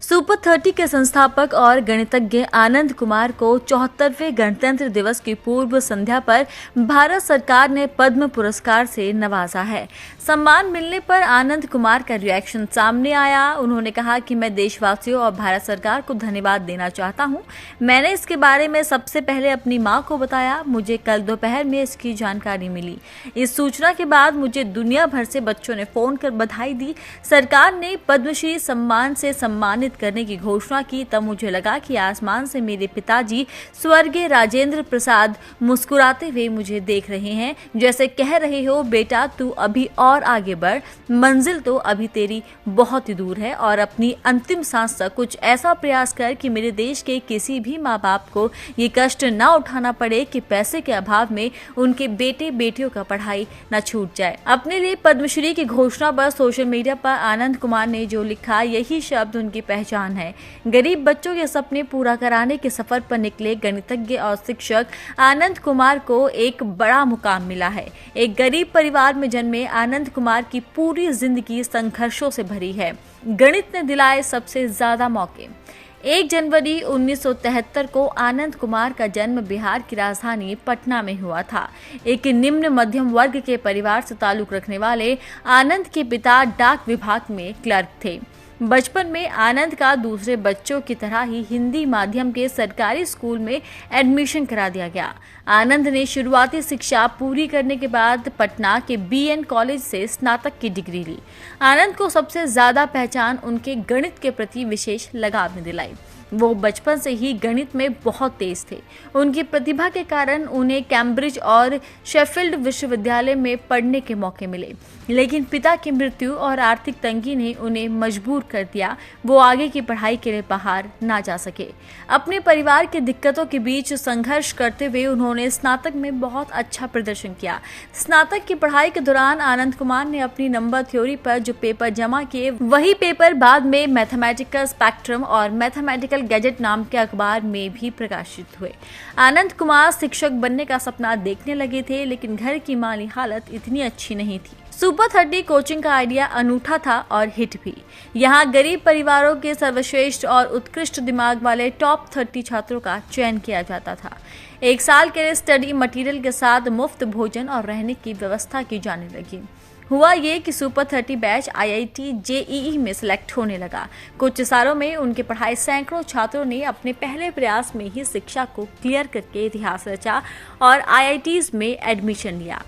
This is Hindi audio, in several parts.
सुपर 30 के संस्थापक और गणितज्ञ आनंद कुमार को 74वें गणतंत्र दिवस की पूर्व संध्या पर भारत सरकार ने पद्म पुरस्कार से नवाजा है। सम्मान मिलने पर आनंद कुमार का रिएक्शन सामने आया। उन्होंने कहा कि मैं देशवासियों और भारत सरकार को धन्यवाद देना चाहता हूं। मैंने इसके बारे में सबसे पहले अपनी मां को बताया। मुझे कल दोपहर में इसकी जानकारी मिली। इस सूचना के बाद मुझे दुनिया भर से बच्चों ने फोन कर बधाई दी। सरकार ने पद्मश्री सम्मान से सम्मानित करने की घोषणा की तब मुझे लगा कि आसमान से मेरे पिताजी स्वर्गीय राजेंद्र प्रसाद मुस्कुराते हुए मुझे देख रहे हैं, जैसे कह रहे हो बेटा तू अभी और आगे बढ़, मंजिल तो अभी तेरी बहुत ही दूर है और अपनी अंतिम सांस तक कुछ ऐसा प्रयास कर कि मेरे देश के किसी भी माँ बाप को ये कष्ट ना उठाना पड़े कि पैसे के अभाव में उनके बेटे बेटियों का पढ़ाई न छूट जाए। अपने लिए पद्मश्री की घोषणा पर सोशल मीडिया पर आनंद कुमार ने जो लिखा, यही शब्द उनकी पहचान है। गरीब बच्चों के सपने पूरा कराने के सफर पर निकले गणितज्ञ और शिक्षक आनंद कुमार को एक बड़ा मुकाम मिला है। एक गरीब परिवार में जन्मे आनंद कुमार की पूरी जिंदगी संघर्षों से भरी है। गणित ने दिलाए सबसे ज्यादा मौके। 1 जनवरी 1973 को आनंद कुमार का जन्म बिहार की राजधानी पटना में हुआ था। एक निम्न मध्यम वर्ग के परिवार से ताल्लुक रखने वाले आनंद के पिता डाक विभाग में क्लर्क थे। बचपन में आनंद का दूसरे बच्चों की तरह ही हिंदी माध्यम के सरकारी स्कूल में एडमिशन करा दिया गया। आनंद ने शुरुआती शिक्षा पूरी करने के बाद पटना के बीएन कॉलेज से स्नातक की डिग्री ली। आनंद को सबसे ज्यादा पहचान उनके गणित के प्रति विशेष लगाव ने दिलाई। वो बचपन से ही गणित में बहुत तेज थे। उनकी प्रतिभा के कारण उन्हें कैम्ब्रिज और शेफील्ड विश्वविद्यालय में पढ़ने के मौके मिले, लेकिन पिता की मृत्यु और आर्थिक तंगी ने उन्हें मजबूर कर दिया। वो आगे की पढ़ाई के लिए बाहर ना जा सके। अपने परिवार की दिक्कतों के बीच संघर्ष करते हुए उन्होंने स्नातक में बहुत अच्छा प्रदर्शन किया। स्नातक की पढ़ाई के दौरान आनंद कुमार ने अपनी नंबर थ्योरी पर जो पेपर जमा किए, वही पेपर बाद में मैथमेटिकल स्पेक्ट्रम और मैथमेटिकल गैजेट नाम के अखबार में भी प्रकाशित हुए। आनंद कुमार शिक्षक बनने का सपना देखने लगे थे, लेकिन घर की माली हालत इतनी अच्छी नहीं थी। सुपर 30 कोचिंग का आइडिया अनूठा था और हिट भी। यहाँ गरीब परिवारों के सर्वश्रेष्ठ और उत्कृष्ट दिमाग वाले टॉप 30 छात्रों का चयन किया जाता था। 1 साल के लिए स्टडी मटेरियल के साथ मुफ्त भोजन और रहने की व्यवस्था की जाने लगी। हुआ ये कि सुपर 30 बैच आईआईटी जेईई में सिलेक्ट होने लगा। कुछ सालों में उनके पढ़ाए सैकड़ों छात्रों ने अपने पहले प्रयास में ही शिक्षा को क्लियर करके इतिहास रचा और आईआईटीज में एडमिशन लिया।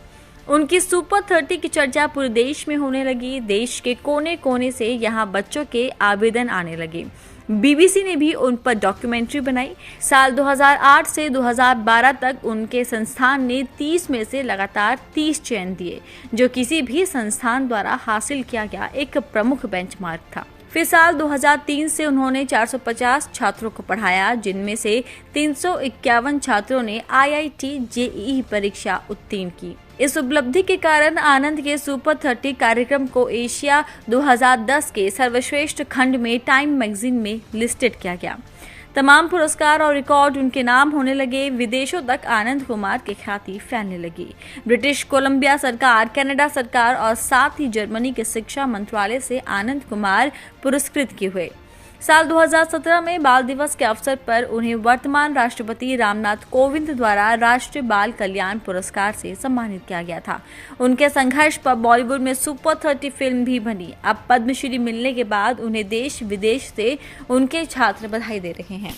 उनकी सुपर 30 की चर्चा पूरे देश में होने लगी। देश के कोने कोने से यहाँ बच्चों के आवेदन आने लगे। बीबीसी ने भी उन पर डॉक्यूमेंट्री बनाई। साल 2008 से 2012 तक उनके संस्थान ने 30 में से लगातार 30 चयन दिए, जो किसी भी संस्थान द्वारा हासिल किया गया एक प्रमुख बेंचमार्क था। फिर साल 2003 से उन्होंने 450 छात्रों को पढ़ाया, जिनमें से 351 छात्रों ने आईआईटी जेईई परीक्षा उत्तीर्ण की। इस उपलब्धि के कारण आनंद के सुपर 30 कार्यक्रम को एशिया 2010 के सर्वश्रेष्ठ खंड में टाइम मैगजीन में लिस्टेड किया गया। तमाम पुरस्कार और रिकॉर्ड उनके नाम होने लगे। विदेशों तक आनंद कुमार की ख्याति फैलने लगी। ब्रिटिश कोलंबिया सरकार, कनाडा सरकार और साथ ही जर्मनी के शिक्षा मंत्रालय से आनंद कुमार पुरस्कृत किए हुए। साल 2017 में बाल दिवस के अवसर पर उन्हें वर्तमान राष्ट्रपति रामनाथ कोविंद द्वारा राष्ट्रीय बाल कल्याण पुरस्कार से सम्मानित किया गया था। उनके संघर्ष पर बॉलीवुड में सुपर 30 फिल्म भी बनी। अब पद्मश्री मिलने के बाद उन्हें देश विदेश से उनके छात्र बधाई दे रहे हैं।